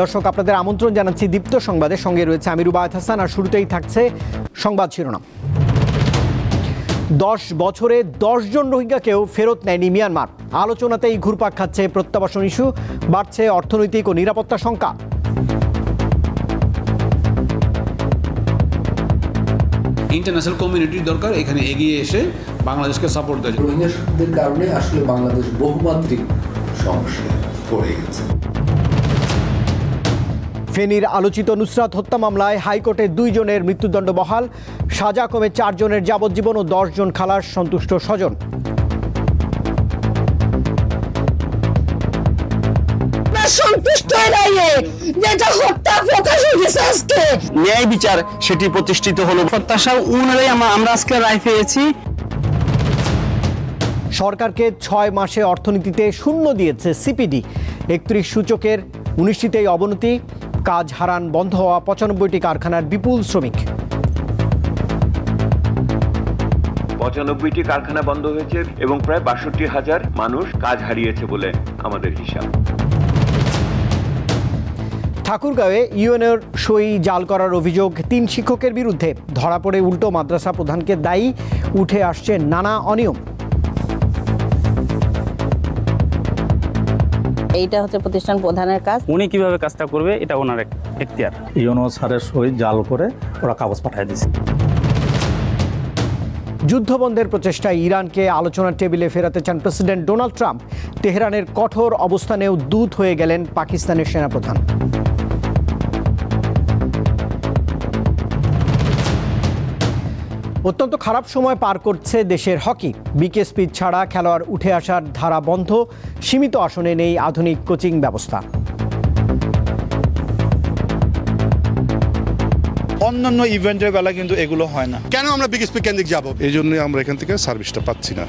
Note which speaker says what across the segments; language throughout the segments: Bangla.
Speaker 1: দর্শক, আপনাদের আমন্ত্রণ জানাচ্ছি দীপ্ত সংবাদের সঙ্গে রয়েছে আমি রুবায়েত হাসান। আর শুরুতেই থাকছে সংবাদ শিরোনাম। 10 বছরে 10 জন রোহিঙ্গাকেও ফেরত নেয়নি মিয়ানমার। আলোচনাতেই ঘুরপাক খাচ্ছে প্রত্যাবাসন ইস্যু, বাড়ছে অর্থনৈতিক ও নিরাপত্তা শঙ্কা।
Speaker 2: ইন্টারন্যাশনাল কমিউনিটির দরকার এখানে এগিয়ে এসে বাংলাদেশকে সাপোর্ট দেয়।
Speaker 3: রোহিঙ্গাদের কারণে আসলে বাংলাদেশ বহুমাত্রিক সমস্যায় পড়ে গেছে।
Speaker 1: ফেনীর আলোচিত নুসরাত হত্যা মামলায় হাইকোর্টে 2 জনের মৃত্যুদণ্ড বহাল, সাজা কমে 4 জনের যাবজ্জীবন ও 10 জন খালাস, সন্তুষ্ট স্বজন।
Speaker 4: ন্যায় বিচার সেটি প্রতিষ্ঠিত হলো, প্রত্যাশা অনুযায়ী আমরা আজকে রায় পেয়েছি।
Speaker 1: সরকারকে 6 মাসে অর্থনীতিতে শূন্য দিয়েছে সিপিডি। 31 সূচকের 19টিতেই অবনতি, কাজ হারান বন্ধ হওয়া 95টি কারখানার বিপুল শ্রমিক।
Speaker 5: 95টি কারখানা বন্ধ হয়েছে এবং প্রায় 62,000 মানুষ কাজ হারিয়েছে বলে আমাদের হিসাব।
Speaker 1: ঠাকুরগাঁওয়ে ইউএনওর সই জাল করার অভিযোগ 3 শিক্ষকের বিরুদ্ধে। ধরা পড়ে উল্টো মাদ্রাসা প্রধানকে দায়ী, উঠে আসছে নানা অনিয়ম।
Speaker 6: এইটা হচ্ছে প্রতিষ্ঠান প্রধানের কাজ।
Speaker 4: উনি কিভাবে কাজটা করবে এটা ওনার এখতিয়ার।
Speaker 7: ইউনো স্যারের সই জাল করে ওরা কাগজ পাঠিয়ে দিয়েছে।
Speaker 1: যুদ্ধবন্ধের প্রচেষ্টায় ইরানকে আলোচনার টেবিলে ফেরাতে চান প্রেসিডেন্ট ডোনাল্ড ট্রাম্প। তেহরানের কঠোর অবস্থানেও দূত হয়ে গেলেন পাকিস্তানের সেনাপ্রধান। অত্যন্ত খারাপ সময় পার করছে দেশের হকি। বিকেএসপি ছাড়া খেলোয়াড় উঠে আসার ধারা বন্ধ, সীমিত আসনে নেই আধুনিক কোচিং ব্যবস্থা।
Speaker 8: অন্যান্য ইভেন্টের বেলা কিন্তু এগুলো হয় না।
Speaker 9: কেন আমরা বিকেএসপি কেন্দ্রিক যাব?
Speaker 10: এই জন্যই আমরা এখান থেকে সার্ভিসটা পাচ্ছি না।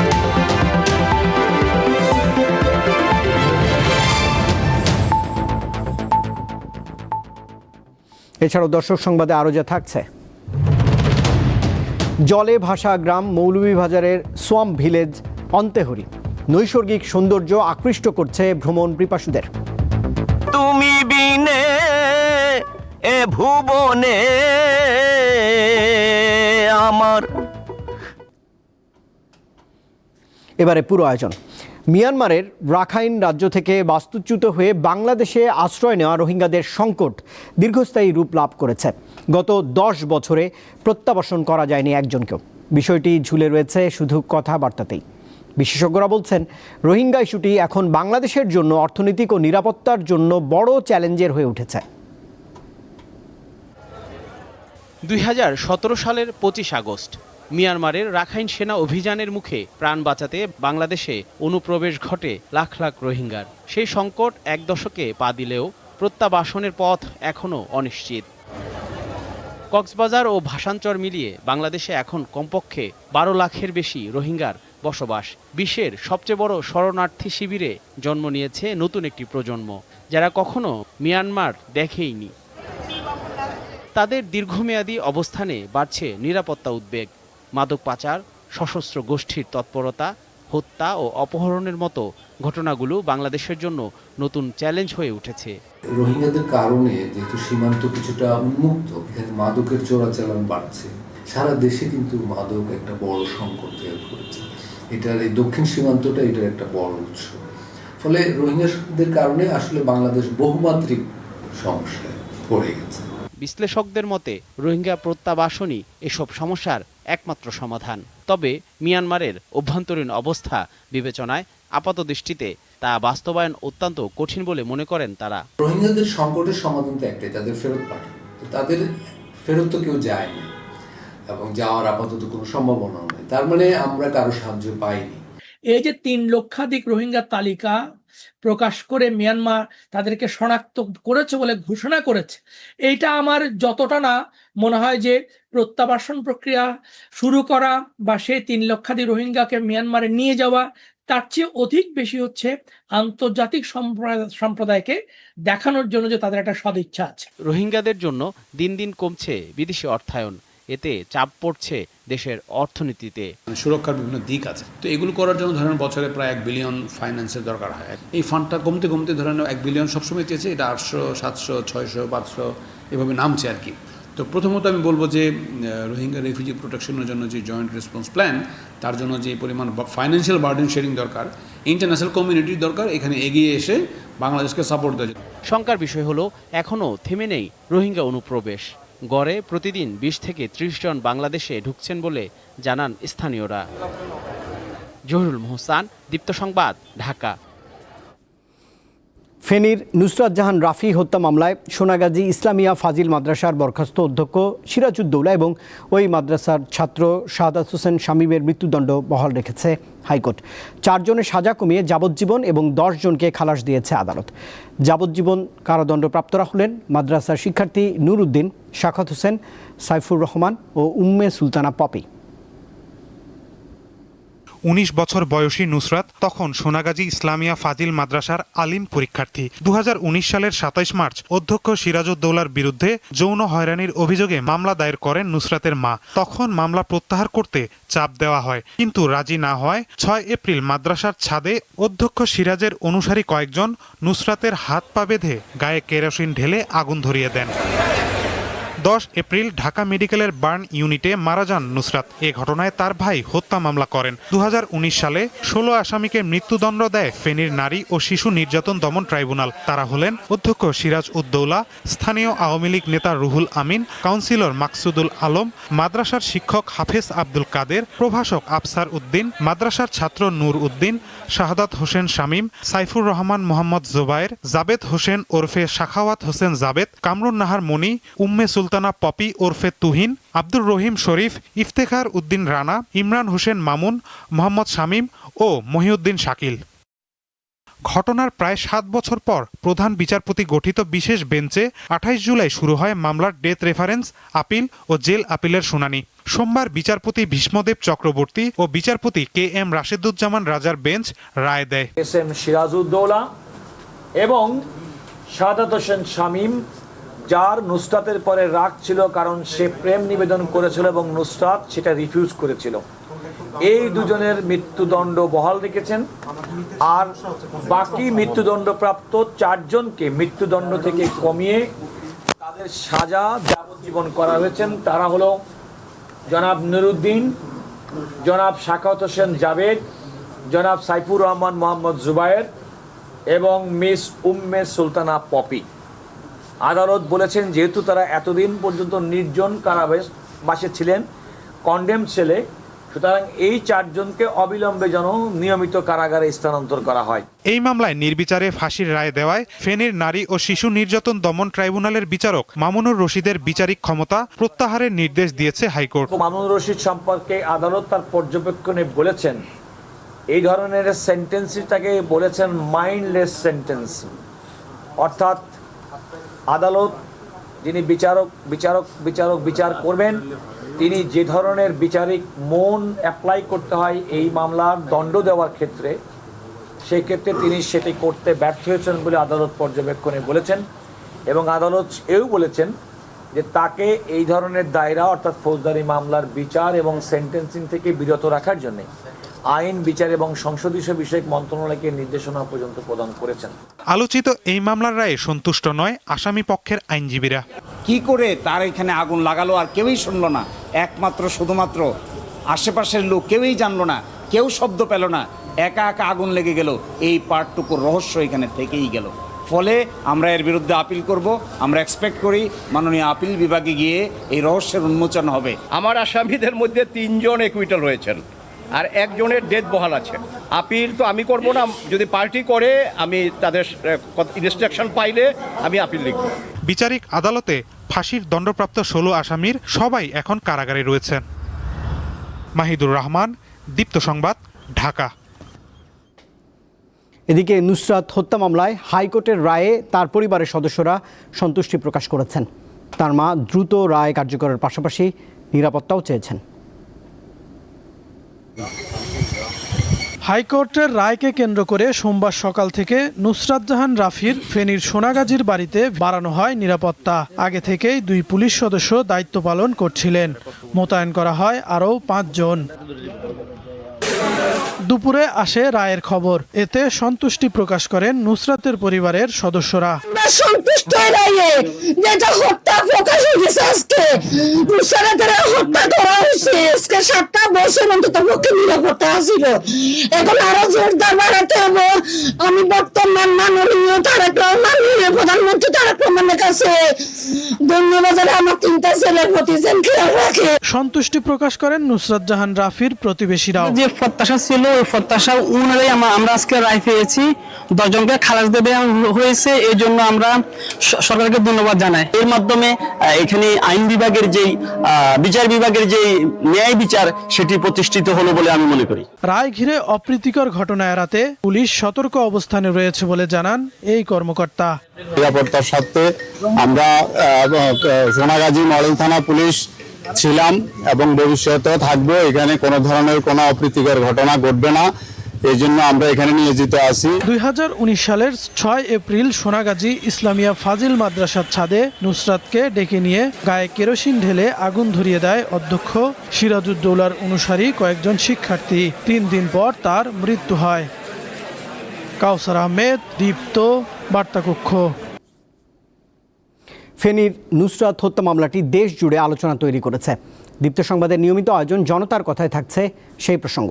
Speaker 1: এছাড়াও দর্শক সংবাদে আরও যা থাকছে: জলে ভাসা গ্রাম মৌলভীবাজারের সোয়াম ভিলেজ অন্তেহরি। নৈসর্গিক সৌন্দর্য আকৃষ্ট করছে ভ্রমণ পিপাসুদের।
Speaker 4: তুমি বিনে এ ভুবনে আমার।
Speaker 1: এবারে পুরো আয়োজন। মিয়ানমারের রাখাইন রাজ্য থেকে বাস্তুচ্যুত হয়ে বাংলাদেশে আশ্রয় নেওয়া রোহিঙ্গাদের সংকট দীর্ঘস্থায়ী রূপ লাভ করেছে। গত 10 বছরে প্রত্যাবাসন করা যায়নি একজনকেও। বিষয়টি ঝুলে রয়েছে শুধু কথাবার্তাতেই। বিশেষজ্ঞরা বলছেন, রোহিঙ্গা ইস্যুটি এখন বাংলাদেশের জন্য অর্থনৈতিক ও নিরাপত্তার জন্য বড় চ্যালেঞ্জের হয়ে উঠেছে।
Speaker 11: 2017 সালের 25 আগস্ট মিয়ানমারের রাখাইন সেনা অভিযানের মুখে প্রাণ বাঁচাতে বাংলাদেশে অনুপ্রবেশ ঘটে লাখ লাখ রোহিঙ্গার। সেই সংকট 1 দশকে পা দিলেও প্রত্যাবাসনের পথ এখনও অনিশ্চিত। কক্সবাজার ও ভাসানচর মিলিয়ে বাংলাদেশে এখন কমপক্ষে 12 লাখের বেশি রোহিঙ্গার বসবাস। বিশ্বের সবচেয়ে বড় শরণার্থী শিবিরে জন্ম নিয়েছে নতুন একটি প্রজন্ম, যারা কখনো মিয়ানমার দেখেইনি। তাদের দীর্ঘমেয়াদী অবস্থানে বাড়ছে নিরাপত্তা উদ্বেগ। মাদক পাচার, সশস্ত্র গোষ্ঠীর তৎপরতা, হত্যা ও অপহরণের মতো ঘটনাগুলো বাংলাদেশের জন্য নতুন চ্যালেঞ্জ হয়ে উঠেছে।
Speaker 3: রোহিঙ্গাদের কারণে যেহেতু সীমান্ত কিছুটা উন্মুক্ত, এখানে মাদকের চোরাচালান বাড়ছে। সারা দেশে কিন্তু মাদক একটা বড় সংকট তৈরি করেছে। এটার এই দক্ষিণ সীমান্তটা এটার একটা বড় উৎস। ফলে রোহিঙ্গাদের কারণে আসলে বাংলাদেশ বহুমাত্রিক সমস্যায় পড়ে গেছে।
Speaker 11: বিশ্লেষকদের মতে রোহিঙ্গা প্রত্যাবাসনই এসব সমস্যার একমাত্র সমাধান। তবে মিয়ানমারের অভ্যন্তরীণ অবস্থা বিবেচনায় আপাতদৃষ্টিতে তা বাস্তবায়ন অত্যন্ত কঠিন বলে মনে করেন তারা।
Speaker 3: রোহিঙ্গাদের সংকটের সমাধান তো একটাই, তাদের ফেরত পাঠানো। তো তাদের ফেরত তো কেউ যায় না এবং যাওয়ার আপাতত কোনো সম্ভাবনাও নেই। তার মানে আমরা কারো সাহায্য পাইনি।
Speaker 12: এই যে 3 লক্ষাধিক রোহিঙ্গার তালিকা প্রকাশ করে মিয়ানমার তাদেরকে শনাক্ত করেছে বলে ঘোষণা করেছে, এইটা আমার যতটা না মনে হয় যে প্রত্যাবাসন প্রক্রিয়া শুরু করা বা সেই 3 লক্ষাধিক রোহিঙ্গাকে মিয়ানমারে নিয়ে যাওয়া, তার চেয়ে অধিক বেশি হচ্ছে আন্তর্জাতিক সম্প্রদায়কে দেখানোর জন্য যে তাদের একটা সদিচ্ছা আছে।
Speaker 11: রোহিঙ্গাদের জন্য দিন দিন কমছে বিদেশি অর্থায়ন। এতে চাপ পড়ছে দেশের অর্থনীতিতে।
Speaker 2: সুরক্ষার বিভিন্ন দিক আছে, তো এগুলো করার জন্য ধরেন বছরে প্রায় 1 বিলিয়ন ফাইন্যান্সের দরকার হয়। এই ফান্ডটা কমতে কমতে ধরেন 1 বিলিয়ন সবসময় চেয়েছে, এটা 800, 700, 600, 500 এভাবে নামছে আর কি। তো প্রথমত আমি বলবো যে রোহিঙ্গা রেফিউজি প্রোটেকশনের জন্য যে জয়েন্ট রেসপন্স প্ল্যান, তার জন্য যে পরিমাণ ফাইন্যান্সিয়াল বার্ডেন শেয়ারিং দরকার, ইন্টারন্যাশনাল কমিউনিটির দরকার এখানে এগিয়ে এসে বাংলাদেশকে সাপোর্ট দেয়।
Speaker 11: শঙ্কার বিষয় হলো এখনও থেমে নেই রোহিঙ্গা অনুপ্রবেশ। গড়ে প্রতিদিন 20 থেকে 30 জন বাংলাদেশে ঢুকছেন বলে জানান স্থানীয়রা। জহিরুল মোহসান, দীপ্ত সংবাদ, ঢাকা।
Speaker 1: ফেনীর নুসরাত জাহান রাফি হত্যা মামলায় সোনাগাজী ইসলামিয়া ফাজিল মাদ্রাসার বরখাস্ত অধ্যক্ষ সিরাজউদ্দৌলা এবং ওই মাদ্রাসার ছাত্র শাহাদাত হোসেন শামীমের মৃত্যুদণ্ড বহাল রেখেছে হাইকোর্ট। 4 জনের সাজা কমিয়ে যাবজ্জীবন এবং 10 জনকে খালাস দিয়েছে আদালত। যাবজ্জীবন কারাদণ্ডপ্রাপ্তরা হলেন মাদ্রাসার শিক্ষার্থী নূর উদ্দিন, শাখাত হোসেন, সাইফুর রহমান ও উম্মে সুলতানা পপি।
Speaker 9: 19 বছর বয়সী নুসরাত তখন সোনাগাজী ইসলামিয়া ফাজিল মাদ্রাসার আলিম পরীক্ষার্থী। 2019 সালের 27 মার্চ অধ্যক্ষ সিরাজউদ্দৌলার বিরুদ্ধে যৌন হয়রানির অভিযোগে মামলা দায়ের করেন নুসরাতের মা। তখন মামলা প্রত্যাহার করতে চাপ দেওয়া হয়, কিন্তু রাজি না হয় 6 এপ্রিল মাদ্রাসার ছাদে অধ্যক্ষ সিরাজের অনুসারী কয়েকজন নুসরাতের হাত পা বেঁধে গায়ে কেরোসিন ঢেলে আগুন ধরিয়ে দেন। 10 এপ্রিল ঢাকা মেডিকেলের বার্ন ইউনিটে মারা যান নুসরাত। এ ঘটনায় তার ভাই হত্যা মামলা করেন। 2019 সালে 16 আসামিকে মৃত্যুদণ্ড দেয় ফেনীর নারী ও শিশু নির্যাতন দমন ট্রাইব্যুনাল। তারা হলেন অধ্যক্ষ সিরাজউদ্দৌলা, স্থানীয় আওয়ামী লীগ নেতা রুহুল আমিন, কাউন্সিলর মাকসুদুল আলম, মাদ্রাসার শিক্ষক হাফেজ আব্দুল কাদের, প্রভাষক আফসার উদ্দিন, মাদ্রাসার ছাত্র নূর উদ্দিন, শাহাদাত হোসেন শামীম, সাইফুর রহমান মোহাম্মদ জোবায়ের, জাবেদ হোসেন ওরফে শাখাওয়াত হোসেন জাবেদ, কামরুন নাহার মনি, উম্মে সুলতানা পপি ওরফে তুহিন, আব্দুর রহিম শরীফ, ইফতেখার উদ্দিন রানা, ইমরান হোসেন মামুন, মোহাম্মদ শামীম ও মহিউদ্দিন শাকিল। ঘটনার প্রায় 7 বছর পর প্রধান বিচারপতি গঠিত বিশেষ বেঞ্চে 28 জুলাই শুরু হয় মামলার ডেথ রেফারেন্স, আপিল ও জেল আপিলের শুনানি। সোমবার বিচারপতি ভীষ্মদেব চক্রবর্তী ও বিচারপতি KM রাশেদুজ্জামান রাজার বেঞ্চ রায় দেয়।
Speaker 13: SM সিরাজউদ্দৌলা এবং শাহাদাত হোসেন শামীম, যার নুসরাতের পরে রাগ ছিল কারণ সে প্রেম নিবেদন করেছিল এবং নুসরাত সেটা রিফিউজ করেছিল, এই দুজনের মৃত্যুদণ্ড বহাল রেখেছেন। আর বাকি মৃত্যুদণ্ডপ্রাপ্ত 4 জনকে মৃত্যুদণ্ড থেকে কমিয়ে তাদের সাজা যাবজ্জীবন করা হয়েছেন। তারা হলো জনাব নুরউদ্দিন, জনাব শাখাওয়াত হোসেন জাবেদ, জনাব সাইফুর রহমান মোহাম্মদ জুবায়ের এবং মিস উম্মে সুলতানা পপি। আদালত বলেছেন যেহেতু তারা এতদিন পর্যন্ত নির্জন কারাবাসে ছিলেন, কন্ডেম ছেলে, সুতরাং এই 4 জনকে অবিলম্বে যেন নিয়মিত কারাগারে স্থানান্তর করা হয়।
Speaker 9: এই মামলায় নির্বিচারে ফাঁসির রায় দেওয়ায় ফেনীর নারী ও শিশু নির্যাতন দমন ট্রাইব্যুনালের বিচারক মামুনুর রশিদের বিচারিক ক্ষমতা প্রত্যাহারের নির্দেশ দিয়েছে হাইকোর্ট।
Speaker 13: মামুনুর রশিদ সম্পর্কে আদালত তার পর্যবেক্ষণে বলেছেন এই ধরনের সেন্টেন্সটাকে বলেছেন মাইন্ডলেস সেন্টেন্স, অর্থাৎ আদালত যিনি বিচার করবেন তিনি যে ধরনের বিচারিক মন অ্যাপ্লাই করতে হয় এই মামলার দণ্ড দেওয়ার ক্ষেত্রে, সেই ক্ষেত্রে তিনি সেটি করতে ব্যর্থ হয়েছেন বলে আদালত পর্যবেক্ষণে বলেছেন। এবং আদালত এও বলেছেন যে তাকে এই ধরনের দায়রা অর্থাৎ ফৌজদারি মামলার বিচার এবং সেন্টেন্সিং থেকে বিরত রাখার জন্য আইন, বিচার এবং সংসদীয় বিষয়ক মন্ত্রণালয়কে নির্দেশনা পর্যন্ত প্রদান করেছেন।
Speaker 9: আলোচিত এই মামলার রায়ে সন্তুষ্ট নয় আসামি পক্ষের আইনজীবীরা।
Speaker 14: কি করে তার এখানে আগুন লাগালো আর কেউই শুনলো না, একমাত্র শুধুমাত্র আশেপাশের লোক কেউই জানলো না, কেউ শব্দ পেল না, একা একা আগুন লেগে গেল, এই পার্টটুকুর রহস্য এখানে থেকেই গেল। ফলে আমরা এর বিরুদ্ধে আপিল করব। আমরা এক্সপেক্ট করি মাননীয় আপিল বিভাগে গিয়ে এই রহস্যের উন্মোচন হবে।
Speaker 15: আমার আসামিদের মধ্যে 3 জন অ্যাকুইটাল হয়েছেন আর 1 জনের ডেথ বহাল আছে। আপিল তো আমি করব না, যদি পার্টি করে আমি তাদের ইনস্ট্রাকশন পাইলে আমি আপিল লিখব।
Speaker 9: বিচারিক আদালতে ফাঁসির দণ্ডপ্রাপ্ত 16 আসামির সবাই এখন কারাগারে রয়েছেন। মাহিদুর রহমান, দীপ্ত সংবাদ, ঢাকা।
Speaker 1: এদিকে নুসরাত হত্যা মামলায় হাইকোর্টের রায়ে তার পরিবারের সদস্যরা সন্তুষ্টি প্রকাশ করেছেন। তার মা দ্রুত রায় কার্যকরের পাশাপাশি নিরাপত্তাও চেয়েছেন।
Speaker 12: হাইকোর্টের রায়কে কেন্দ্র করে সোমবার সকাল থেকে নুসরাত জাহান রাফির ফেনীর সোনাগাজীর বাড়িতে বাড়ানো হয় নিরাপত্তা। আগে থেকেই 2 পুলিশ সদস্য দায়িত্ব পালন করছিলেন। মোতায়েন করা হয় আরও 5 জন। দুপুরে আসে রায়ের খবর। এতে সন্তুষ্টি প্রকাশ করেন নুসরাতের পরিবারের সদস্যরা।
Speaker 16: সন্তুষ্ট যেটা হত্যা প্রকাশ হয়েছে আজকে নুসরাতের হত্যা করা হয়েছে। আজকে 7টা বছর অন্তত পক্ষে নিরাপত্তা ছিল, এখন আরো জোরদার বাড়াতে হবে। আমি বর্তমান মাননীয় তারেক রহমান, প্রধানমন্ত্রী তারেক রহমানের কাছে ধন্যবাদ জানাই। আমার 3টা ছেলের প্রতি যেন খেয়াল রাখে।
Speaker 12: সন্তুষ্টি প্রকাশ করেন নুসরাত জাহান রাফির প্রতিবেশীরাও।
Speaker 4: যে প্রত্যাশা ছিল ওই প্রত্যাশা অনুযায়ী আমরা আজকে রায় পেয়েছি। 10 জনকে খালাস দেবে হয়েছে, এই জন্য আমরা সরকারকে ধন্যবাদ জানাই। এর মাধ্যমে এখানে আইন বিভাগের যেই বিচার বিভাগের যেই ন্যায় বিচার সেটি প্রতিষ্ঠিত হলো বলে আমি মনে করি।
Speaker 12: রায় ঘিরে অপ্রীতিকর ঘটনা এড়াতে পুলিশ সতর্ক অবস্থানে রয়েছে বলে জানান এই কর্মকর্তা।
Speaker 17: নিরাপত্তার স্বার্থে আমরা সোনাগাজী মডেল থানা পুলিশ ছিলাম এবং ভবিষ্যতেও থাকবো। এখানে কোনো ধরনের কোনো অপ্রীতিকর ঘটনা ঘটবে না, এই জন্য আমরা এখানে নিয়োজিত আছি।
Speaker 12: 2019 সালের 6 এপ্রিল সোনাগাজী ইসলামিয়া ফাজিল মাদ্রাসার ছাদে নুসরাতকে ডেকে নিয়ে গায়ে কেরোসিন ঢেলে আগুন ধরিয়ে দেয় অধ্যক্ষ সিরাজউদ্দৌলার অনুসারী কয়েকজন শিক্ষার্থী। 3 দিন পর তার মৃত্যু হয়। কাউসার আহমেদ, দীপ্ত, বার্তাকক্ষ।
Speaker 1: ফেনীর নুসরাত হত্যা মামলাটি দেশ জুড়ে আলোচনা তৈরি করেছে। দীপ্ত সংবাদের নিয়মিত আয়োজন জনতার কথায় থাকছে সেই প্রসঙ্গ।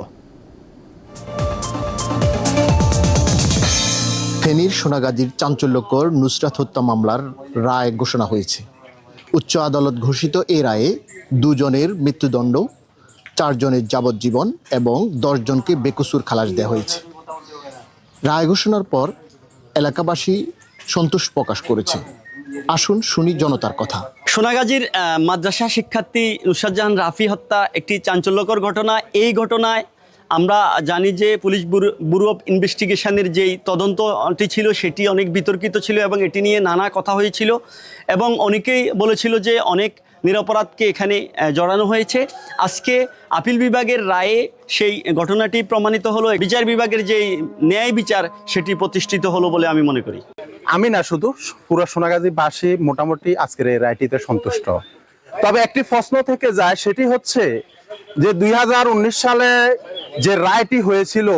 Speaker 18: ফেনীর সোনাগাজীর চাঞ্চল্যকর নুসরাত হত্যা মামলার রায় ঘোষণা হয়েছে। উচ্চ আদালত ঘোষিত এই রায়ে 2 জনের মৃত্যুদণ্ড, 4 জনের যাবজ্জীবন এবং 10 জনকে বেকসুর খালাস দেওয়া হয়েছে। রায় ঘোষণার পর এলাকাবাসী সন্তোষ প্রকাশ করেছে। আসুন শুনি জনতার কথা।
Speaker 4: সোনাগাজীর মাদ্রাসা শিক্ষার্থী নুসরাত জাহান রাফি হত্যা একটি চাঞ্চল্যকর ঘটনা। এই ঘটনায় আমরা জানি যে পুলিশ ব্যুরো অফ ইনভেস্টিগেশনের যেই তদন্তটি ছিল সেটি অনেক বিতর্কিত ছিল এবং এটি নিয়ে নানা কথা হয়েছিল এবং অনেকেই বলেছিল যে অনেক নিরপরাধকে এখানে জড়ানো হয়েছে। আজকে আপিল বিভাগের রায়ে সেই ঘটনাটি প্রমাণিত হলো। বিচার বিভাগের যেই ন্যায় বিচার সেটি প্রতিষ্ঠিত হলো বলে আমি মনে করি।
Speaker 7: আমি না, শুধু পুরো সোনাগাজীবাসী মোটামুটি আজকের এই রায়টিতে সন্তুষ্ট। তবে একটি প্রশ্ন থেকে যায়, সেটি হচ্ছে যে 2019 সালে যে রায়টি হয়েছিল,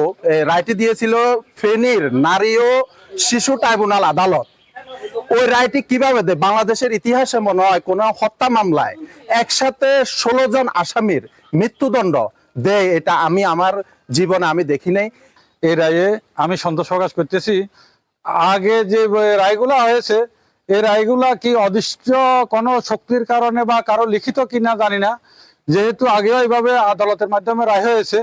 Speaker 7: রায়টি দিয়েছিল ফেনীর নারী ও শিশু ট্রাইব্যুনাল আদালত। ওই রায়টি কিভাবে দেয়? বাংলাদেশের ইতিহাসে মনে হয় কোনো হত্যা মামলায় একসাথে 16 জন আসামির মৃত্যুদণ্ড দেয়, এটা আমি আমার জীবনে আমি দেখি নাই।
Speaker 8: এই রায়ে আমি সন্তোষ প্রকাশ করতেছি। আগে যে রায়গুলা হয়েছে, এই রায়গুলা কি অদৃষ্ট কোনো শক্তির কারণে বা কারো লিখিত কিনা জানি না, যেহেতু আগেও এইভাবে আদালতের মাধ্যমে রায় হয়েছে,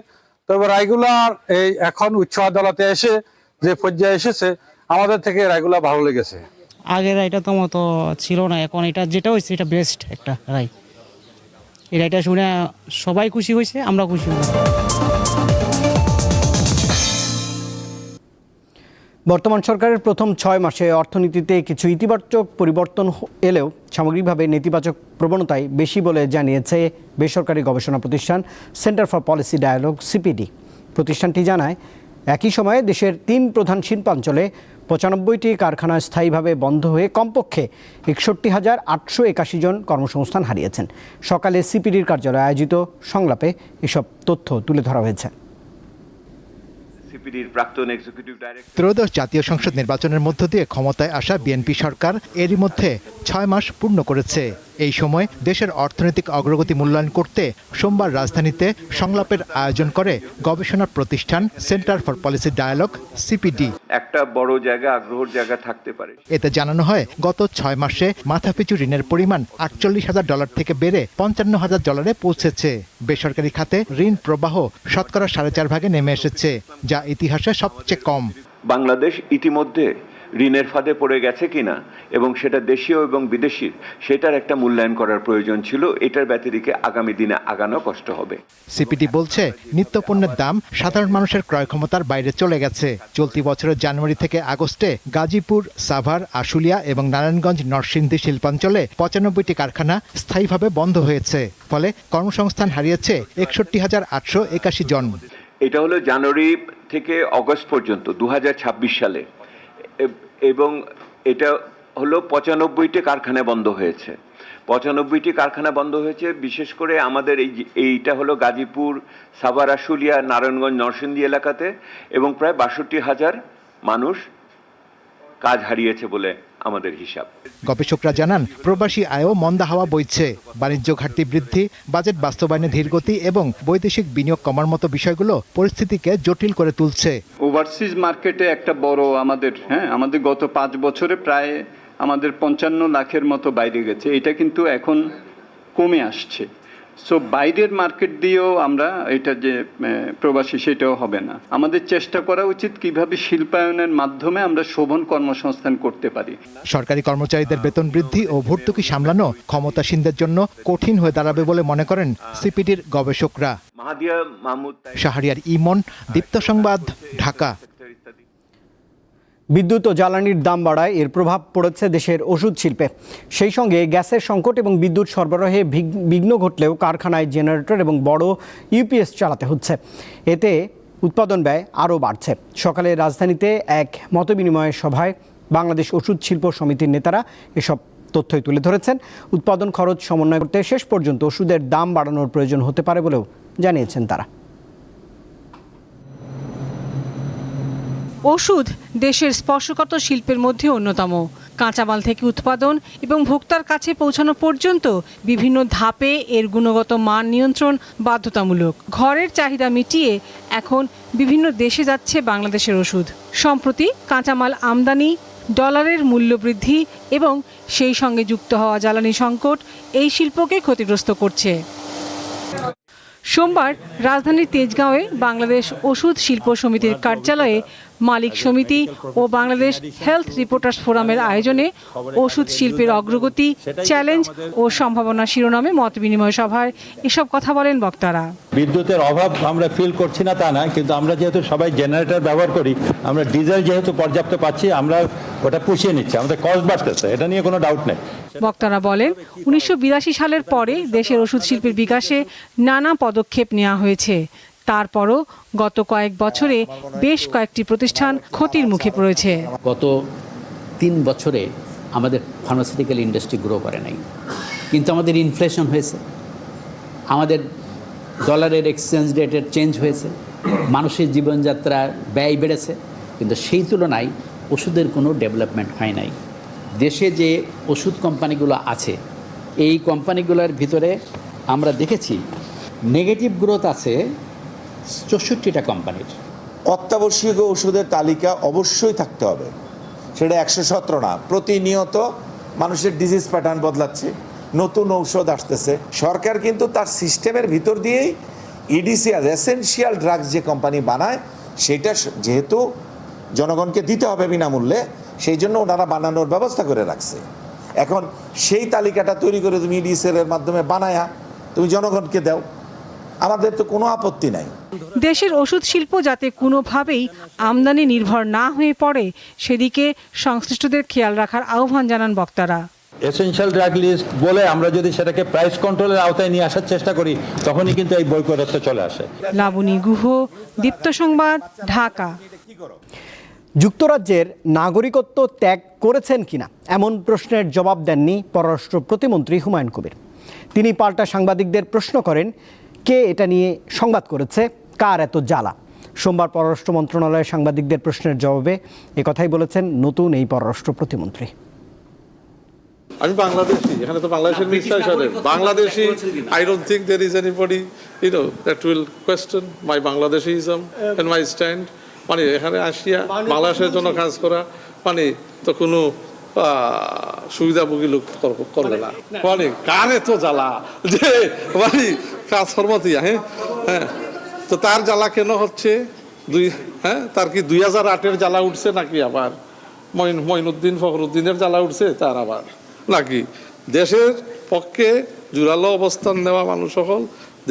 Speaker 8: তবে রায়গুলা এই এখন উচ্চ আদালতে এসে যে পর্যায়ে এসেছে, আমাদের থেকে রায়গুলা ভালো লেগেছে।
Speaker 19: আগের রায়টা তো মতো ছিল না, এখন এটা যেটা হয়েছে এটা বেস্ট একটা রায়। এই রায়টা শুনে সবাই খুশি হয়েছে, আমরা খুশি হয়েছি।
Speaker 1: বর্তমান সরকারের প্রথম 6 মাসে অর্থনীতিতে কিছু ইতিবাচক পরিবর্তন এলেও সামগ্রিকভাবে নেতিবাচক প্রবণতাই বেশি বলে জানিয়েছে বেসরকারি গবেষণা প্রতিষ্ঠান centre for policy dialogue CPD. প্রতিষ্ঠানটি জানায়, একই সময়ে দেশের 3 প্রধান শিল্পাঞ্চলে 95টি কারখানা স্থায়ীভাবে বন্ধ হয়ে কমপক্ষে 61,881 জন কর্মসংস্থান হারিয়েছেন। সকালে সিপিডির কার্যালয়ে আয়োজিত সংলাপে এসব তথ্য তুলে ধরা হয়েছে।
Speaker 20: ত্রয়োদশ জাতীয় সংসদ নির্বাচনের মধ্য দিয়ে ক্ষমতায় আসা বিএনপি সরকার এরই মধ্যে 6 মাস পূর্ণ করেছে। এই সময় দেশের অর্থনৈতিক অগ্রগতি মূল্যায়ন করতে সোমবার রাজধানীতে সংলাপের আয়োজন করে গবেষণা প্রতিষ্ঠান centre for policy dialogue CPD.
Speaker 5: একটা বড় জায়গা, আগ্রহের জায়গা থাকতে পারে।
Speaker 20: এতে জানানো হয়, গত 6 মাসে মাথাপিছু ঋণের পরিমাণ $48,000 থেকে বেড়ে $55,000 পৌঁছেছে। বেসরকারি খাতে ঋণ প্রবাহ শতকরা 4.5 ভাগে নেমে এসেছে, যা ইতিহাসে সবচেয়ে কম।
Speaker 5: বাংলাদেশ ইতিমধ্যে ঋণের ফাঁদে পড়ে গেছে কিনা এবং সেটা দেশীয় এবং বিদেশির, সেটার একটা মূল্যায়ন করার প্রয়োজন ছিল। এটার ব্যতিরিকে আগামী দিনে আগানো কষ্ট হবে।
Speaker 20: সিপিডি বলছে, নিত্যপণ্যের দাম সাধারণ মানুষের ক্রয় ক্ষমতার বাইরে চলে গেছে। চলতি বছরের জানুয়ারি থেকে আগস্টে গাজীপুর, সাভার, আশুলিয়া এবং নারায়ণগঞ্জ নরসিংদী শিল্পাঞ্চলে 95টি কারখানা স্থায়ীভাবে বন্ধ হয়েছে। ফলে কর্মসংস্থান হারিয়েছে 61,881 জন।
Speaker 5: এটা হলো জানুয়ারি থেকে অগস্ট পর্যন্ত 2026 সালে এবং এটা হলো 95টি কারখানা বন্ধ হয়েছে। 95টি কারখানা বন্ধ হয়েছে, বিশেষ করে আমাদের এইটা হলো গাজীপুর, সাভার, আশুলিয়া, নারায়ণগঞ্জ, নরসিংদী এলাকাতে, এবং প্রায় 62,000 মানুষ কাজ হারিয়েছে বলে আমাদের হিসাব।
Speaker 20: গবেষকরা জানান প্রবাসী আয়ও মন্দা হাওয়া বইছে। বাণিজ্য ঘাটতি বৃদ্ধি, বাজেট বাস্তবায়নে ধীরগতি এবং বৈদেশিক বিনিয়োগ কমার মতো বিষয়গুলো পরিস্থিতিকে জটিল করে তুলছে।
Speaker 21: ওভারসিজ মার্কেটে একটা বড় আমাদের গত 5 বছরে প্রায় আমাদের 55 লাখের মতো বাইরে গেছে। এটা কিন্তু এখন কমে আসছে। সো বাইরের মার্কেট দিয়েও আমরা এটা যে প্রবাসী সেটাও হবে না। আমাদের চেষ্টা করা উচিত কিভাবে শিল্পায়নের মাধ্যমে আমরা শোভন কর্মসংস্থান করতে পারি।
Speaker 20: সরকারি কর্মচারীদের বেতন বৃদ্ধি ও ভর্তুকি সামলানো ক্ষমতাসীনদের জন্য কঠিন হয়ে দাঁড়াবে বলে মনে করেন সিপিডির গবেষকরা। শাহরিয়ার ইমন, দীপ্ত সংবাদ, ঢাকা।
Speaker 1: বিদ্যুৎ ও জ্বালানির দাম বাড়ায় এর প্রভাব পড়েছে দেশের ওষুধ শিল্পে। সেই সঙ্গে গ্যাসের সংকট এবং বিদ্যুৎ সরবরাহে বিঘ্ন ঘটলেও কারখানায় জেনারেটর এবং বড় ইউপিএস চালাতে হচ্ছে। এতে উৎপাদন ব্যয় আরও বাড়ছে। সকালে রাজধানীতে এক মতবিনিময় সভায় বাংলাদেশ ওষুধ শিল্প সমিতির নেতারা এসব তথ্যই তুলে ধরেছেন। উৎপাদন খরচ সমন্বয় করতে শেষ পর্যন্ত ওষুধের দাম বাড়ানোর প্রয়োজন হতে পারে বলেও জানিয়েছেন তারা।
Speaker 22: ওষুধ দেশের স্পর্শকাতর শিল্পের মধ্যে অন্যতম। কাঁচামাল থেকে উৎপাদন এবং ভোক্তার কাছে পৌঁছানো পর্যন্ত বিভিন্ন ধাপে এর গুণগত মান নিয়ন্ত্রণ বাধ্যতামূলক। ঘরের চাহিদা মিটিয়ে এখন বিভিন্ন দেশে যাচ্ছে বাংলাদেশের ওষুধ। সম্প্রতি কাঁচামাল আমদানি, ডলারের মূল্য বৃদ্ধি এবং সেই সঙ্গে যুক্ত হওয়া জ্বালানি সংকট এই শিল্পকে ক্ষতিগ্রস্ত করছে। সোমবার রাজধানীর তেজগাঁওয়ে বাংলাদেশ ওষুধ শিল্প সমিতির কার্যালয়ে মালিক সমিতি ও বাংলাদেশ হেলথ রিপোর্টার্স ফোরামের আয়োজনে ওষুধ শিল্পের অগ্রগতি, চ্যালেঞ্জ ও সম্ভাবনা শিরোনামে মতবিনিময় সভায় এসব কথা বলেন বক্তারা।
Speaker 23: বিদ্যুতের অভাব আমরা ফিল করছি না তা না, কিন্তু আমরা যেহেতু সবাই জেনারেটর ব্যবহার করি, আমরা ডিজেল যেহেতু পর্যাপ্ত পাচ্ছি, আমরা ওটা পুষিয়ে নিচ্ছি, আমাদের কস্ট বাড়তেছে, এটা নিয়ে কোনো ডাউট নেই।
Speaker 22: বক্তারা বলেন 1982 সালের পরে দেশের ওষুধ শিল্পের বিকাশে নানা পদক্ষেপ নেওয়া হয়েছে। তারপরও গত কয়েক বছরে বেশ কয়েকটি প্রতিষ্ঠান ক্ষতির মুখে পড়েছে।
Speaker 24: গত 3 বছরে আমাদের ফার্মাসিউটিক্যাল ইন্ডাস্ট্রি গ্রো করে নাই, কিন্তু আমাদের ইনফ্লেশন হয়েছে, আমাদের ডলারের এক্সচেঞ্জ রেটের চেঞ্জ হয়েছে, মানুষের জীবনযাত্রা ব্যয় বেড়েছে, কিন্তু সেই তুলনায় ওষুধের কোনো ডেভেলপমেন্ট হয় নাই। দেশে যে ওষুধ কোম্পানিগুলো আছে, এই কোম্পানিগুলোর ভিতরে আমরা দেখেছি নেগেটিভ গ্রোথ আছে 64টা কোম্পানির।
Speaker 25: অত্যাবশ্যকীয় ওষুধের তালিকা অবশ্যই থাকতে হবে, সেটা 117 না। প্রতিনিয়ত মানুষের ডিজিজ প্যাটার্ন বদলাচ্ছে, নতুন ঔষধ আসতেছে। সরকার কিন্তু তার সিস্টেমের ভিতর দিয়েই ইডিসিআর এসেনশিয়াল ড্রাগস যে কোম্পানি বানায়, সেটা যেহেতু জনগণকে দিতে হবে বিনামূল্যে, সেই জন্য ওনারা বানানোর ব্যবস্থা করে রাখছে। এখন সেই তালিকাটা তৈরি করে তুমি ইডিসিআর এর মাধ্যমে বানায়া তুমি জনগণকে দাও, আমাদের তো কোনো আপত্তি নাই।
Speaker 22: দেশের ওষুধ শিল্প যাতে কোনোভাবেই আমদানি নির্ভর না হয়ে পড়ে, সেদিকে সংশ্লিষ্টদের খেয়াল রাখার আহ্বান জানান বক্তারা।
Speaker 23: এসেনশিয়াল ড্রাগ লিস্ট বলে আমরা যদি সেটাকে প্রাইস কন্ট্রোলের আওতায় নিয়ে আসার চেষ্টা করি, তখনই কিন্তু এই বৈকটত্ব চলে আসে।
Speaker 22: লাবণী গুহ, দীপ্ত সংবাদ, ঢাকা।
Speaker 1: যুক্তরাজ্যের নাগরিকত্ব ত্যাগ করেছেন কিনা এমন প্রশ্নের জবাব দেননি পররাষ্ট্র প্রতিমন্ত্রী হুমায়ুন কবির। তিনি পাল্টা সাংবাদিকদের প্রশ্ন করেন, কে এটা নিয়ে সংবাদ করেছে, কার এত জ্বালা। সোমবার পররাষ্ট্র মন্ত্রণালয়ের সাংবাদিকদের প্রশ্নের জবাবে একথাই বলেছেন নতুন এই পররাষ্ট্র প্রতিমন্ত্রী।
Speaker 10: আমি বাংলাদেশি, এখানে তো বাংলাদেশের মিনিস্টার হিসেবে Bangladeshi, I don't think there is anybody that will question my Bangladeshism and my stand. মানে এখানে আসিয়া বাংলাদেশের জন্য কাজ করা মানে তো কোনো সুবিধাভোগী লোক করবে না। মানে কানে তো জ্বালা যে মানে কাজ ফরমতিয়া, হ্যাঁ হ্যাঁ, তো তার জ্বালা কেন হচ্ছে? তার কি 2008-এর জ্বালা উঠছে নাকি আবার মঈনুদ্দিন ফখরুদ্দিনের জ্বালা উঠছে তার আবার, নাকি দেশের পক্ষে জোরালো অবস্থান নেওয়া মানুষ সকল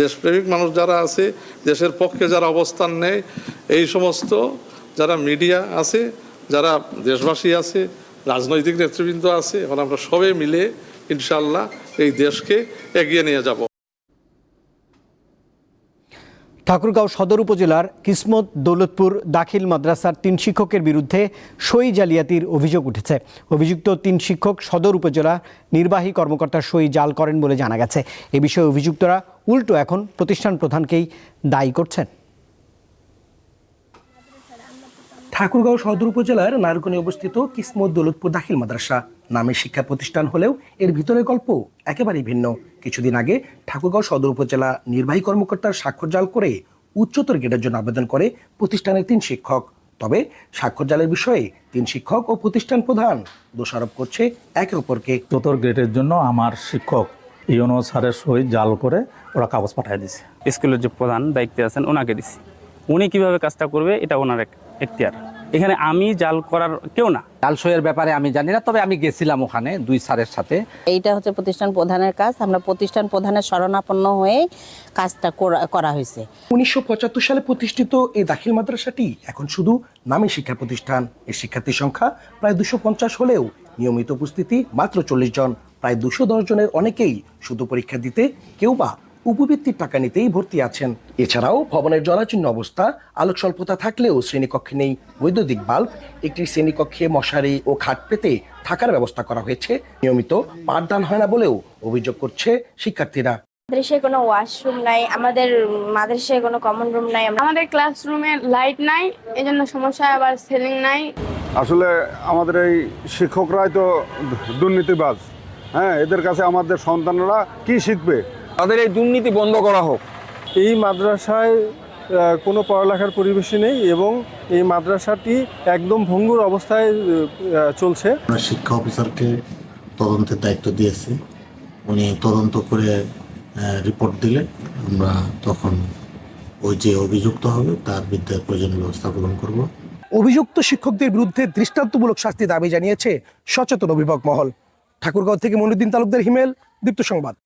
Speaker 10: দেশপ্রেমিক মানুষ যারা আছে, দেশের পক্ষে যারা অবস্থান নেয়, এই সমস্ত যারা মিডিয়া আছে, যারা দেশবাসী আছে, রাজনৈতিক নেতৃবৃন্দ আছে, এখন আমরা সবাই মিলে ইনশাআল্লাহ এই দেশকে এগিয়ে নিয়ে যাব।
Speaker 1: ঠাকুরগাঁও সদর উপজেলার কিসমত দৌলতপুর দাখিল মাদ্রাসার 3 শিক্ষকের বিরুদ্ধে সই জালিয়াতির অভিযোগ উঠেছে। অভিযুক্ত 3 শিক্ষক সদর উপজেলা নির্বাহী কর্মকর্তার সই জাল করেন বলে জানা গেছে। এ বিষয়ে অভিযুক্তরা উল্টো এখন প্রতিষ্ঠান প্রধানকেই দায়ী করছেন।
Speaker 2: ঠাকুরগাঁও সদর উপজেলার নারকনি অবস্থিত কিসমত দৌলতপুর দাখিল মাদ্রাসা নামে শিক্ষা প্রতিষ্ঠান হলেও এর ভিতরের গল্প একেবারেই ভিন্ন। কিছুদিন আগে ঠাকুরগাঁও সদর উপজেলা নির্বাহী কর্মকর্তার স্বাক্ষর জাল করে উচ্চতর গ্রেডের জন্য আবেদন করে প্রতিষ্ঠানের 3 শিক্ষক। তবে স্বাক্ষর জালের বিষয়ে 3 শিক্ষক ও প্রতিষ্ঠান প্রধান দোষারোপ করছে একে অপরকে।
Speaker 3: উচ্চতর গ্রেডের জন্য আমার শিক্ষক ইউনো স্যারের সই জাল করে ওরা কাগজ পাঠিয়ে দিছে।
Speaker 6: স্কুলের যে প্রধান দায়িত্বে আছেন ওনাকে দিছি, উনি কিভাবে কাজটা করবে এটা ওনার এখতিয়ার। এখানে আমি জাল করার কেউ না।
Speaker 11: জাল সইয়ের ব্যাপারে আমি জানি না, তবে আমি গেছিলাম ওখানে 2 স্যারের সাথে।
Speaker 13: এইটা হচ্ছে প্রতিষ্ঠান প্রধানের কাজ, আমরা প্রতিষ্ঠান প্রধানের শরণাপন্ন হয়ে কাজটা করা হয়েছে।
Speaker 2: 1975 সালে প্রতিষ্ঠিত এই দাখিল মাদ্রাসাটি এখন শুধু নামে শিক্ষা প্রতিষ্ঠান। এর শিক্ষার্থীর সংখ্যা প্রায় 250 হলেও নিয়মিত উপস্থিতি মাত্র 40 জন। প্রায় 210 জনের অনেকেই শুধু পরীক্ষা দিতে, কেউ বা উপবৃত্তির টাকা নিতেই ভর্তি আছেন। এছাড়াও ভবনের জরাজীর্ণ অবস্থা, আলোক স্বল্পতা থাকলেও শ্রেণীকক্ষে নেই বৈদ্যুতিক বাল্ব। একটি শ্রেণীকক্ষে মশারি ও খাট পেতে থাকার ব্যবস্থা করা হয়েছে। নিয়মিত পাঠদান হয় না বলেও অভিযোগ করছে শিক্ষার্থীরা।
Speaker 26: মাদ্রাসায় কোনো ওয়াশরুম নাই, আমাদের মাদ্রাসায় কোনো কমন রুম নাই, আমাদের ক্লাসরুমে লাইট নাই, এজন্য সমস্যা। আবার সিলিং নাই।
Speaker 27: আসলে আমাদের এই শিক্ষকরাই তো দুর্নীতিবাজ। হ্যাঁ, এদের কাছে আমাদের সন্তানরা কি শিখবে?
Speaker 28: তাদের এই দুর্নীতি বন্ধ করা হোক।
Speaker 27: এই মাদ্রাসায় কোনো পড়ালেখার পরিবেশই নেই এবং এই মাদ্রাসাটি একদম ভঙ্গুর অবস্থায় চলছে।
Speaker 29: শিক্ষা অফিসারকে তদন্তের দায়িত্ব দিয়েছি, উনি তদন্ত করে রিপোর্ট দিলে আমরা তখন ওই যে অভিযুক্ত হবে তার বিরুদ্ধে প্রয়োজনীয় ব্যবস্থা গ্রহণ করব।
Speaker 2: অভিযুক্ত শিক্ষকদের বিরুদ্ধে দৃষ্টান্তমূলক শাস্তি দাবি জানিয়েছে সচেতন অভিভাবক মহল। ঠাকুরগাঁও থেকে মনিউদ্দিন তালুকদার, হিমেল, দীপ্ত সংবাদ।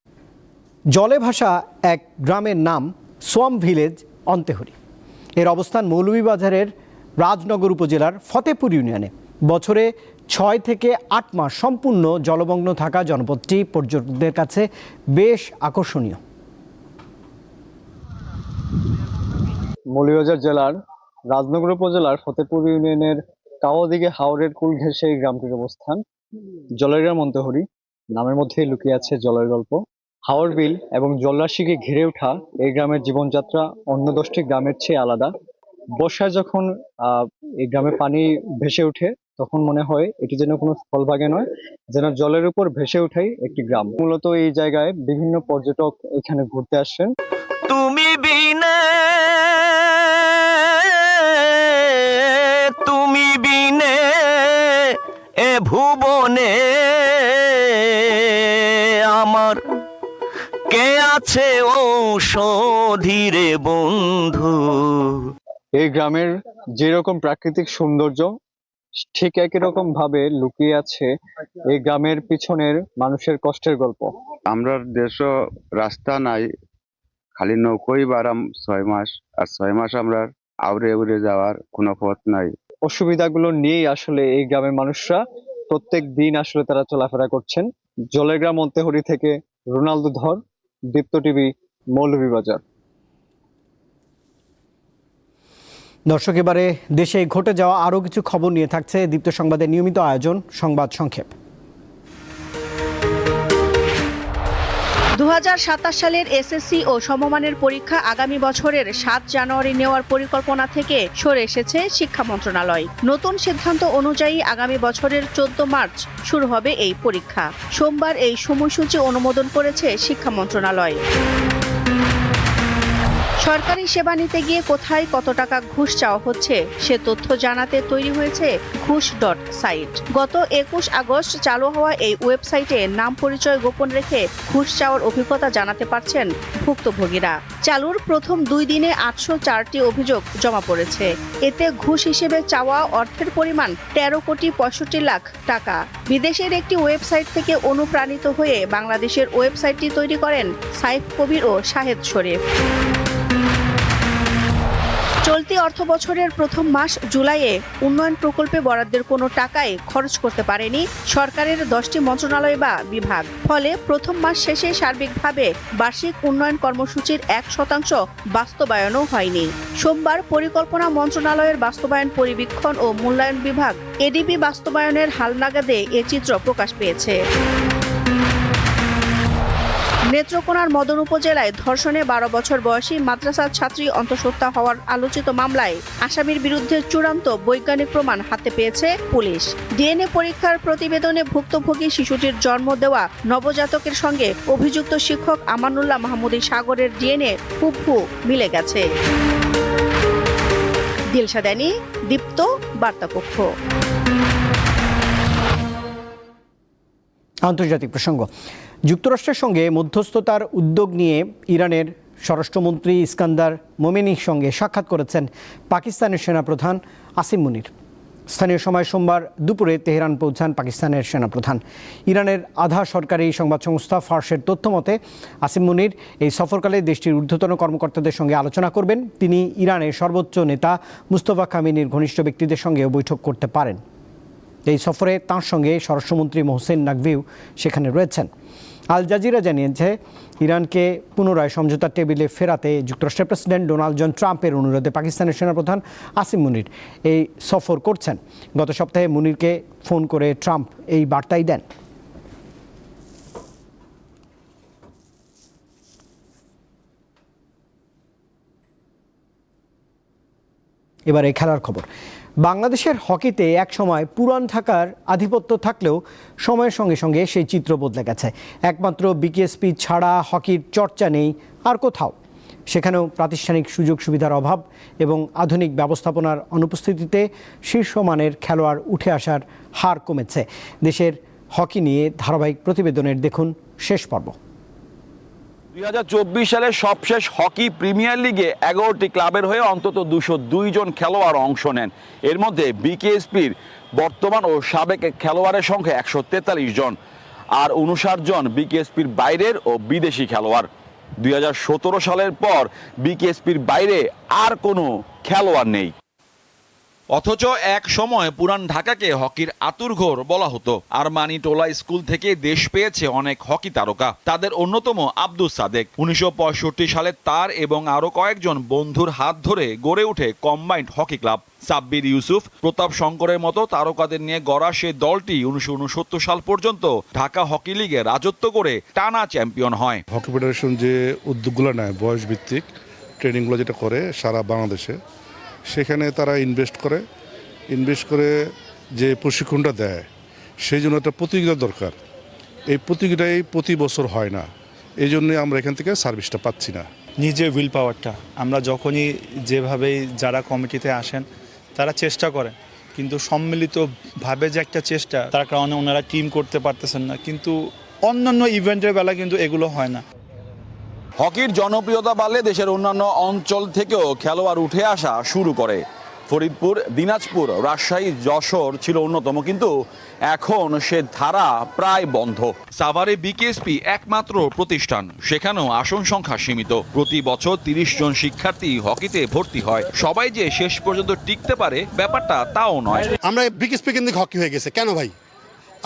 Speaker 1: জলে ভাসা এক গ্রামের নাম সোয়াম ভিলেজ অন্তেহরি। এর অবস্থান মৌলভীবাজারের রাজনগর উপজেলার ফতেপুর ইউনিয়নে। বছরে 6 থেকে 8 মাস সম্পূর্ণ জলমগ্ন থাকা জনপদটি পর্যটকদের কাছে বেশ আকর্ষণীয়।
Speaker 30: মৌলভীবাজার জেলার রাজনগর উপজেলার ফতেপুর ইউনিয়নের কাওয়াদিঘি হাওরের কুল ঘেঁষে এই গ্রামটির অবস্থান। জলের গ্রাম অন্তেহরি নামের মধ্যেই লুকিয়ে আছে জলের গল্প। হাওর বিল এবং জলরাশিকে ঘিরে ওঠা এই গ্রামের জীবনযাত্রা অন্য 10টি গ্রামের চেয়ে আলাদা। বর্ষায় যখন এই গ্রামে পানি ভেসে ওঠে তখন মনে হয় এটি যেন কোনো স্থলভাগে নয়, যেন জলের উপর ভেসে ওঠাই একটি গ্রাম। মূলত এই জায়গায় বিভিন্ন পর্যটক এখানে ঘুরতে আসেন।
Speaker 31: তুমি বিনে এ ভুবনে আমার কে আছে ঔষধি রে বন্ধু।
Speaker 30: এই গ্রামের যেরকম প্রাকৃতিক সৌন্দর্য ঠিক একই রকম ভাবে লুকিয়ে আছে এই গ্রামের পিছনের মানুষের কষ্টের গল্প।
Speaker 32: আমরা দেশও রাস্তা নাই, খালি নৌকোই বারাম 6 মাস, আর 6 মাস আমরা আউরে উড়ে যাওয়ার কোনো পথ নাই।
Speaker 30: অসুবিধাগুলো নিয়েই আসলে এই গ্রামের মানুষরা প্রত্যেক দিন আসলে তারা চলাফেরা করছেন। জলের গ্রাম অন্তেহরি থেকে রোনালদো ধর, দীপ্ত টিভি, মৌলভীবাজার।
Speaker 1: দর্শক, এবারে দেশে ঘটে যাওয়া আরও কিছু খবর নিয়ে থাকছে দীপ্ত সংবাদের নিয়মিত আয়োজন সংবাদ সংক্ষেপ।
Speaker 33: 2027 সালের এসএসসি ও সমমানের পরীক্ষা আগামী বছরের 7 জানুয়ারি নেওয়ার পরিকল্পনা থেকে সরে এসেছে শিক্ষা মন্ত্রণালয়। নতুন সিদ্ধান্ত অনুযায়ী আগামী বছরের 14 মার্চ শুরু হবে এই পরীক্ষা। সোমবার এই সময়সূচি অনুমোদন করেছে শিক্ষা মন্ত্রণালয়। সরকারি সেবা নিতে গিয়ে কোথায় কত টাকা ঘুষ চাওয়া হচ্ছে সে তথ্য জানাতে তৈরি হয়েছে ঘুষ.সাইট। গত 21 আগস্ট চালু হওয়া এই ওয়েবসাইটে নাম পরিচয় গোপন রেখে ঘুষ চাওয়ার অভিজ্ঞতা জানাতে পারছেন ভুক্তভোগীরা। চালুর প্রথম 2 দিনে 804টি অভিযোগ জমা পড়েছে। এতে ঘুষ হিসেবে চাওয়া অর্থের পরিমাণ 13 কোটি 65 লাখ টাকা। বিদেশের একটি ওয়েবসাইট থেকে অনুপ্রাণিত হয়ে বাংলাদেশের ওয়েবসাইটটি তৈরি করেন সাইফ কবির ও শাহেদ শরীফ। চলতি অর্থবছরের প্রথম মাস জুলাইয়ে উন্নয়ন প্রকল্পে বরাদ্দের কোনো টাকাই খরচ করতে পারেনি সরকারের 10টি মন্ত্রণালয় বা বিভাগ। ফলে প্রথম মাস শেষে সার্বিকভাবে বার্ষিক উন্নয়ন কর্মসূচির 1% বাস্তবায়নও হয়নি। সোমবার পরিকল্পনা মন্ত্রণালয়ের বাস্তবায়ন পরিবীক্ষণ ও মূল্যায়ন বিভাগ এডিবি বাস্তবায়নের হালনাগাদে এ চিত্র প্রকাশ পেয়েছে। নেত্রকোনার মদন উপজেলায় ধর্ষণে 12 বছর বয়সী মাদ্রাসার ছাত্রী অন্তঃসত্ত্বা হওয়ার আলোচিত মামলায় আসামির বিরুদ্ধে চূড়ান্ত বৈজ্ঞানিক প্রমাণ হাতে পেয়েছে পুলিশ। ডিএনএ পরীক্ষার প্রতিবেদনে ভুক্তভোগী শিশুটির জন্ম দেওয়া নবজাতকের সঙ্গে অভিযুক্ত শিক্ষক আমানুল্লাহ মাহমুদী সাগরের ডিএনএ হুবহু মিলে গেছে। দিলশাদানি, দীপ্ত, বার্তাকক্ষ।
Speaker 1: আন্তর্জাতিক প্রসঙ্গ। যুক্তরাষ্ট্রের সঙ্গে মধ্যস্থতার উদ্যোগ নিয়ে ইরানের স্বরাষ্ট্রমন্ত্রী ইস্কান্দার মোমেনির সঙ্গে সাক্ষাৎ করেছেন পাকিস্তানের সেনাপ্রধান আসিম মুনির। স্থানীয় সময় সোমবার দুপুরে তেহরান পৌঁছান পাকিস্তানের সেনাপ্রধান। ইরানের আধা সরকারি সংবাদ সংস্থা ফার্সের তথ্য মতে আসিম মুনির এই সফরকালে দেশটির ঊর্ধ্বতন কর্মকর্তাদের সঙ্গে আলোচনা করবেন। তিনি ইরানের সর্বোচ্চ নেতা মুস্তফা কামিনীর ঘনিষ্ঠ ব্যক্তিদের সঙ্গেও বৈঠক করতে পারেন। এই সফরে তাঁর সঙ্গে স্বরাষ্ট্রমন্ত্রী মোহসেন নাকভিও সেখানে রয়েছেন। আল জাজিরা জানিয়েছে ইরানকে পুনরায় সমঝোতার টেবিলে ফেরাতে যুক্তরাষ্ট্রের প্রেসিডেন্ট ডোনাল্ড জন ট্রাম্পের অনুরোধে পাকিস্তানের সেনাপ্রধান আসিম মুনির এই সফর করছেন। গত সপ্তাহে মুনিরকে ফোন করে ট্রাম্প এই বার্তাই দেন। এবারে খেলার খবর। বাংলাদেশের হকিতে একসময় পুরান ঢাকার আধিপত্য থাকলেও সময়ের সঙ্গে সঙ্গে সেই চিত্র বদলে গেছে। একমাত্র বিকেএসপি ছাড়া হকির চর্চা নেই আর কোথাও। সেখানেও প্রাতিষ্ঠানিক সুযোগ সুবিধার অভাব এবং আধুনিক ব্যবস্থাপনার অনুপস্থিতিতে শীর্ষমানের খেলোয়াড় উঠে আসার হার কমেছে। দেশের হকি নিয়ে ধারাবাহিক প্রতিবেদনের দেখুন শেষ পর্ব।
Speaker 4: 2024 সালের সবশেষ হকি প্রিমিয়ার লিগে 11টি ক্লাবের হয়ে অন্তত 202 জন খেলোয়াড় অংশ নেন। এর মধ্যে বিকেএসপির বর্তমান ও সাবেক খেলোয়াড়ের সংখ্যা 143 জন, আর 59 জন বিকেএসপির বাইরের ও বিদেশি খেলোয়াড়। 2017 সালের পর বিকেএসপির বাইরে আর কোনো খেলোয়াড় নেই। অথচ এক সময় পুরান ঢাকাকে হকির আতুরঘর বলা হতো। আরমানি টোলা স্কুল থেকে দেশ পেয়েছে অনেক হকি তারকা। তাদের অন্যতম আব্দুস সাদেক। 1965 সালে তার এবং আরো কয়েকজন বন্ধুর হাত ধরে গড়ে ওঠে combined hockey club. Sabbir Yusuf, Pratap শঙ্করের মতো তারকাদের নিয়ে গড়া সেই দলটি 1969 সাল পর্যন্ত ঢাকা হকি লিগে রাজত্ব করে টানা চ্যাম্পিয়ন হয়।
Speaker 5: হকি ফেডারেশন যে উদ্যোগগুলো নেয় বয়স ভিত্তিক ট্রেনিংগুলো যেটা করে সারা বাংলাদেশে, সেখানে তারা ইনভেস্ট করে যে প্রশিক্ষণটা দেয় সেই জন্য একটা প্রতিযোগিতা দরকার। এই প্রতিযোগিতাই প্রতি বছর হয় না, এই জন্যে আমরা এখান থেকে সার্ভিসটা পাচ্ছি না।
Speaker 7: নিজে উইল পাওয়ারটা আমরা যখনই যেভাবেই যারা কমিটিতে আসেন তারা চেষ্টা করেন, কিন্তু সম্মিলিতভাবে যে একটা চেষ্টা তার কারণে ওনারা টিম করতে পারতেছেন না, কিন্তু অন্যান্য ইভেন্টের বেলা কিন্তু এগুলো হয় না।
Speaker 4: হকির জনপ্রিয়তা বাড়লে দেশের অন্যান্য অঞ্চল থেকেও খেলোয়াড় উঠে আসা শুরু করে। ফরিদপুর, দিনাজপুর, রাজশাহী, যশোর ছিল অন্যতম, কিন্তু এখন সে ধারা প্রায় বন্ধ। সাভারে বিকেএসপি একমাত্র প্রতিষ্ঠান, সেখানেও আসন সংখ্যা সীমিত। প্রতি বছর 30 জন শিক্ষার্থী হকিতে ভর্তি হয়। সবাই যে শেষ পর্যন্ত টিকতে পারে ব্যাপারটা তাও নয়।
Speaker 8: আমরা বিকেএসপি কেন্দ্রিক হকি হয়ে গেছে কেন ভাই?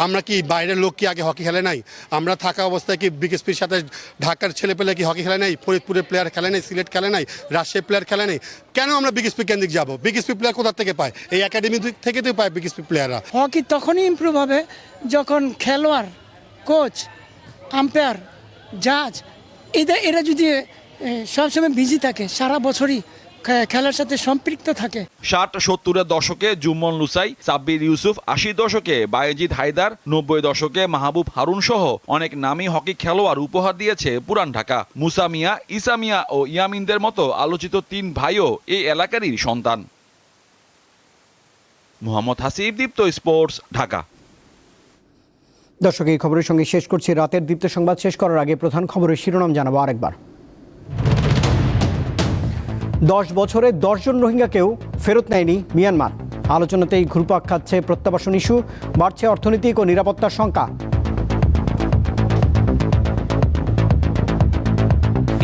Speaker 8: আমরা কি বাইরের লোক কি আগে হকি খেলে নাই? আমরা থাকা অবস্থায় কি বিকেএসপির সাথে ঢাকার ছেলেপেলে কি হকি খেলে নাই? ফরিদপুরের প্লেয়ার খেলে নাই, সিলেট খেলে নাই, রাজশাহী প্লেয়ার খেলে নাই? কেন আমরা বিকেএসপি কেন্দ্রিক যাব? বিকেএসপি প্লেয়ার কোথা থেকে পায়? এই একাডেমি থেকে তো পায় বিকেএসপি প্লেয়াররা।
Speaker 9: হকি তখনই ইমপ্রুভ হবে যখন খেলোয়াড়, কোচ, আম্পায়ার, জাজ এরা যদি সবসময় বিজি থাকে, সারা বছরই খেলার সাথে সম্পৃক্ত থাকে।
Speaker 4: 60-70-এর দশকে জুম্মন লুসাই, সাব্বির ইউসুফ, 80 দশকে বায়েজিদ হায়দার, 90 দশকে মাহবুব হারুন সহ অনেক নামী হকি খেলোয়াড় উপহার দিয়েছে পুরান ঢাকা। মুসা মিয়া, ইসা মিয়া ও ইয়ামিনদের মতো আলোচিত 3 ভাইও এই এলাকারই সন্তান। মোহাম্মদ হাসিব, দীপ্ত স্পোর্টস, ঢাকা।
Speaker 1: দর্শক, এই খবরের সঙ্গে শেষ করছি রাতের দীপ্ত সংবাদ। শেষ করার আগে প্রধান খবরের শিরোনাম জানাবো আরেকবার। 10 বছরে 10 জন রোহিঙ্গাকেও ফেরত নেয়নি মিয়ানমার। আলোচনাতেই ঘুরপাক খাচ্ছে প্রত্যাবাসন ইস্যু, বাড়ছে অর্থনৈতিক ও নিরাপত্তার শঙ্কা।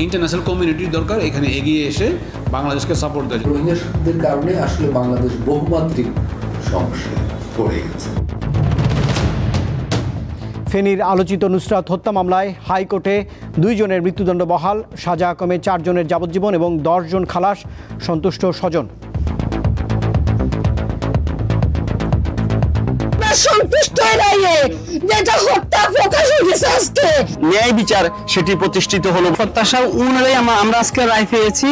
Speaker 12: ইন্টারন্যাশনাল কমিউনিটির দরকার এখানে এগিয়ে এসে বাংলাদেশকে সাপোর্ট দেয়।
Speaker 14: রোহিঙ্গা শব্দের কারণে আসলে বাংলাদেশ বহুমাত্রিক সমস্যায় পড়ে গেছে।
Speaker 1: ফেনীর আলোচিত নুসরাত হত্যা মামলায় হাইকোর্টে 2 জনের মৃত্যুদণ্ড বহাল, সাজা কমে 4 জনের যাবজ্জীবন এবং 10 জন খালাস, সন্তুষ্ট স্বজন।
Speaker 31: ন্যায় বিচার সেটি প্রতিষ্ঠিত হলো।
Speaker 6: প্রত্যাশা অনুযায়ী আমরা আজকে রায় পেয়েছি।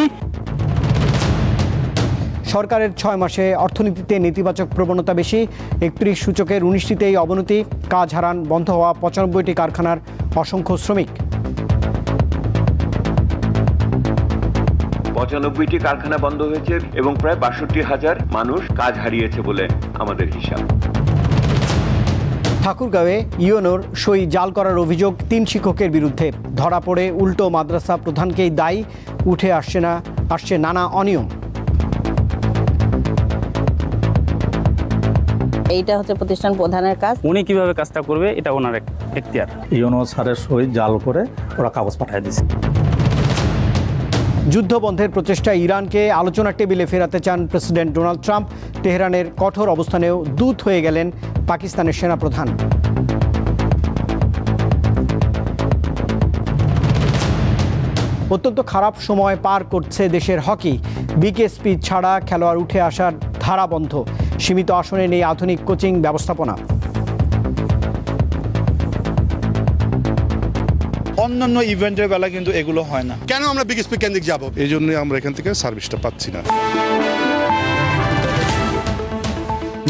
Speaker 1: সরকারের 6 মাসে অর্থনীতিতে নেতিবাচক প্রবণতা বেশি, 31 সূচকের 19টিতেই অবনতি, কাজ হারান বন্ধ হওয়া 95টি কারখানার অসংখ্য শ্রমিক।
Speaker 15: 95টি কারখানা বন্ধ হয়েছে এবং প্রায় 62,000 মানুষ কাজ হারিয়েছে বলে আমাদের হিসাব।
Speaker 1: ঠাকুরগাঁওয়ে ইউএনওর সই জাল করার অভিযোগ 3 শিক্ষকের বিরুদ্ধে, ধরা পড়ে উল্টো মাদ্রাসা প্রধানকেই দায়ী, উঠে আসছে নানা অনিয়ম।
Speaker 13: এইটা হচ্ছে প্রতিষ্ঠান প্রধানের কাজ।
Speaker 6: উনি কিভাবে কাজটা করবে এটা ওনার এখতিয়ার।
Speaker 3: ইউনো স্যারের সই জাল করে ওরা কাগজ পাঠিয়ে দিয়েছে।
Speaker 1: যুদ্ধবন্ধের প্রচেষ্টায় ইরানকে আলোচনার টেবিলে ফেরাতে চান প্রেসিডেন্ট ডোনাল্ড ট্রাম্প। তেহরানের কঠোর অবস্থানেও দূত হয়ে গেলেন পাকিস্তানের সেনাপ্রধান। অত্যন্ত খারাপ সময় পার করছে দেশের হকি। বিকেএসপি ছাড়া খেলোয়াড় উঠে আসার ধারা বন্ধ, সীমিত আসনে নেই আধুনিক কোচিং ব্যবস্থাপনা।
Speaker 7: অন্যান্য ইভেন্টের বেলা কিন্তু এগুলো হয় না।
Speaker 8: কেন আমরা বিকেএসপি কেন্দ্রিক যাব?
Speaker 5: এই জন্যই আমরা এখান থেকে সার্ভিসটা পাচ্ছি না।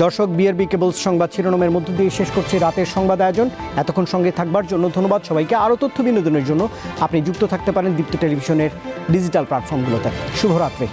Speaker 1: দর্শক, বিআরবি কেবলস সংবাদ শিরোনামের মধ্য দিয়ে শেষ করছি রাতের সংবাদ আয়োজন। এতক্ষণ সঙ্গে থাকবার জন্য ধন্যবাদ সবাইকে। আরও তথ্য বিনোদনের জন্য আপনি যুক্ত থাকতে পারেন দীপ্ত টেলিভিশনের ডিজিটাল প্ল্যাটফর্মগুলোতে। শুভরাত্রি।